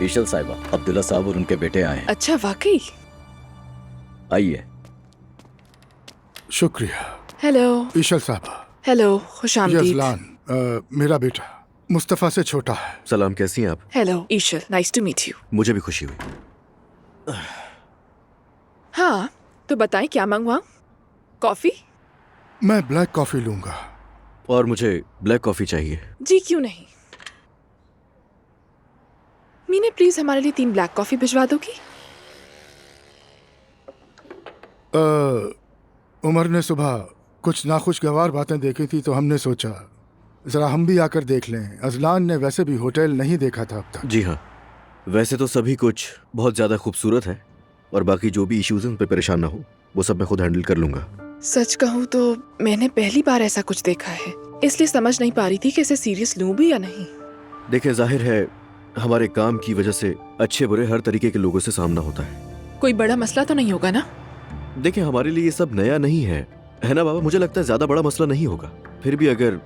ईशल साहिबा, अब्दुल्ला साहब और उनके बेटे आए हैं। अच्छा, वाकई? आइए। शुक्रिया। हेलो। ईशल साहबा। हेलो, खुश आमदीद। यजलान, मेरा बेटा मुस्तफ़ा से छोटा है। सलाम, कैसी हैं आप? Hello Ishal, nice to meet you. मुझे भी खुशी हुई। हाँ, तो बताएं क्या मंगवाऊं? कॉफी? मैं ब्लैक कॉफी लूंगा। और मुझे ब्लैक कॉफी चाहिए। जी क्यों नहीं। मीने प्लीज हमारे लिए 3 ब्लैक कॉफी भिजवा दोगी? उमर ने सुबह कुछ नाखुशगवार बातें देखी थी तो हमने सोचा जरा हम भी आकर देख लें। अजलान ने वैसे भी होटल नहीं देखा था अब तक। जी हाँ, वैसे तो सभी कुछ बहुत ज़्यादा खूबसूरत है और बाकी जो भी इश्यूज हैं उन पर परेशान ना हो, वो सब मैं खुद हैंडल कर लूँगा। सच कहूँ तो मैंने पहली बार ऐसा कुछ देखा है, इसलिए समझ नहीं पा रही थी कि इसे सीरियस लूँ भी या नहीं। देखिए, जाहिर है हमारे काम की वजह से अच्छे बुरे हर तरीके के लोगों से सामना होता है। कोई बड़ा मसला तो नहीं होगा ना? देखिए, हमारे लिए ये सब नया नहीं है ना बाबा? मुझे लगता है ज़्यादा बड़ा मसला नहीं होगा। फिर भी अगर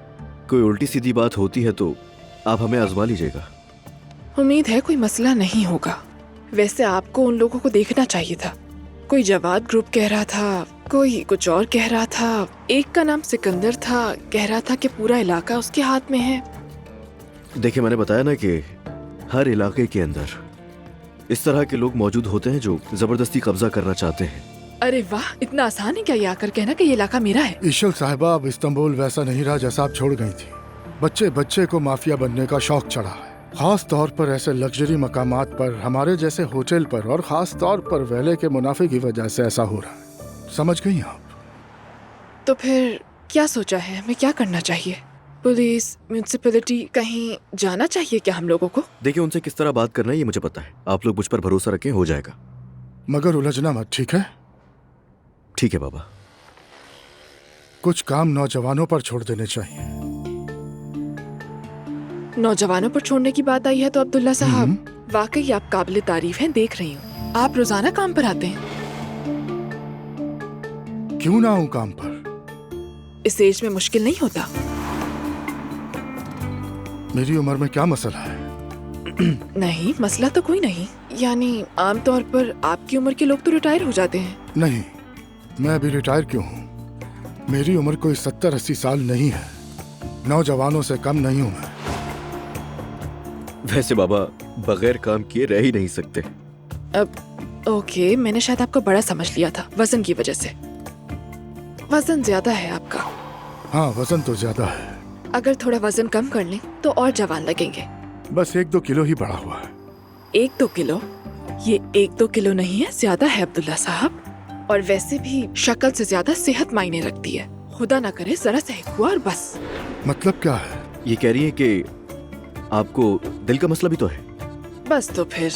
कोई उल्टी सीधी बात होती है तो आप हमें आजमा लीजिएगा। उम्मीद है कोई मसला नहीं होगा। वैसे आपको उन लोगों को देखना चाहिए था। कोई जवाद ग्रुप कह रहा था, कोई कुछ और कह रहा था। एक का नाम सिकंदर था, कह रहा था कि पूरा इलाका उसके हाथ में है। देखिए, मैंने बताया ना कि हर इलाके के अंदर इस तरह के लोग मौजूद होते हैं जो जबरदस्ती कब्जा करना चाहते हैं। अरे वाह, इतना आसान है क्या ये आकर कहना कि ये इलाका मेरा है? ईशल साहिबा, अब इस्तांबुल वैसा नहीं रहा जैसा आप छोड़ गई थी। बच्चे बच्चे को माफिया बनने का शौक चढ़ा है, खास तौर पर ऐसे लग्जरी मकामात पर, हमारे जैसे होटल पर, और खास तौर पर वेले के मुनाफे की वजह से ऐसा हो रहा है। समझ गई आप? तो फिर क्या सोचा है, हमें क्या करना चाहिए? पुलिस, म्यूनिसिपैलिटी, कहीं जाना चाहिए क्या हम लोगों को? देखिए, उनसे किस तरह बात करना है ये मुझे पता है। आप लोग मुझ पर भरोसा रखें, हो जाएगा। मगर उलझना मत, ठीक है? ठीक है बाबा। कुछ काम नौजवानों पर छोड़ देने चाहिए। नौजवानों पर छोड़ने की बात आई है तो अब्दुल्ला साहब, वाकई आप काबिल तारीफ हैं। देख रही हूँ आप रोजाना काम पर आते हैं। क्यों ना आऊं काम पर? इस एज में मुश्किल नहीं होता? मेरी उम्र में क्या मसला है? नहीं, मसला तो कोई नहीं। यानी आमतौर पर आपकी उम्र के लोग तो रिटायर हो जाते हैं। नहीं, मैं अभी रिटायर क्यों हूँ? मेरी उम्र कोई 70-80 साल नहीं है। नौजवानों से कम नहीं हूँ मैं। वैसे बाबा, बगैर काम किए रह ही नहीं सकते। अब ओके, मैंने शायद आपको बड़ा समझ लिया था वजन की वजह से। वजन ज्यादा है आपका। हाँ, वजन तो ज्यादा है। अगर थोड़ा वजन कम कर लें तो और जवान लगेंगे। बस 1-2 किलो ही बढ़ा हुआ है। 1-2 किलो? ये 1-2 किलो नहीं है, ज्यादा है अब्दुल्ला साहब। और वैसे भी शक्ल से ज्यादा सेहत मायने रखती है। खुदा ना करे जरा सा एक हुआ और बस। मतलब क्या है? ये कह रही है कि आपको दिल का मसला भी तो है। बस तो फिर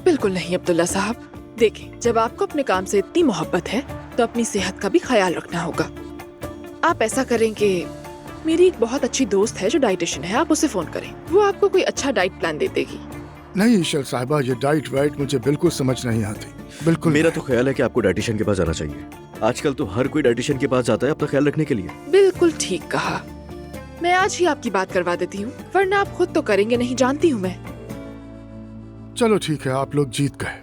बिल्कुल नहीं अब्दुल्ला साहब। देखें, जब आपको अपने काम से इतनी मोहब्बत है तो अपनी सेहत का भी ख्याल रखना होगा। आप ऐसा करें कि मेरी एक बहुत अच्छी दोस्त है जो डाइटिशियन है, आप उसे फोन करें, वो आपको कोई अच्छा डाइट प्लान दे देगी। नहीं ईशल साहिबा, ये डाइट वाइट मुझे बिल्कुल समझ नहीं आती। बिल्कुल। मेरा तो ख्याल है कि आपको डाइटिशियन के पास जाना चाहिए। आजकल तो हर कोई डाइटिशियन के पास जाता है अपना ख्याल रखने के लिए। बिल्कुल ठीक कहा। मैं आज ही आपकी बात करवा देती हूँ, वरना आप खुद तो करेंगे नहीं, जानती हूँ मैं। चलो ठीक है, आप लोग जीत गए।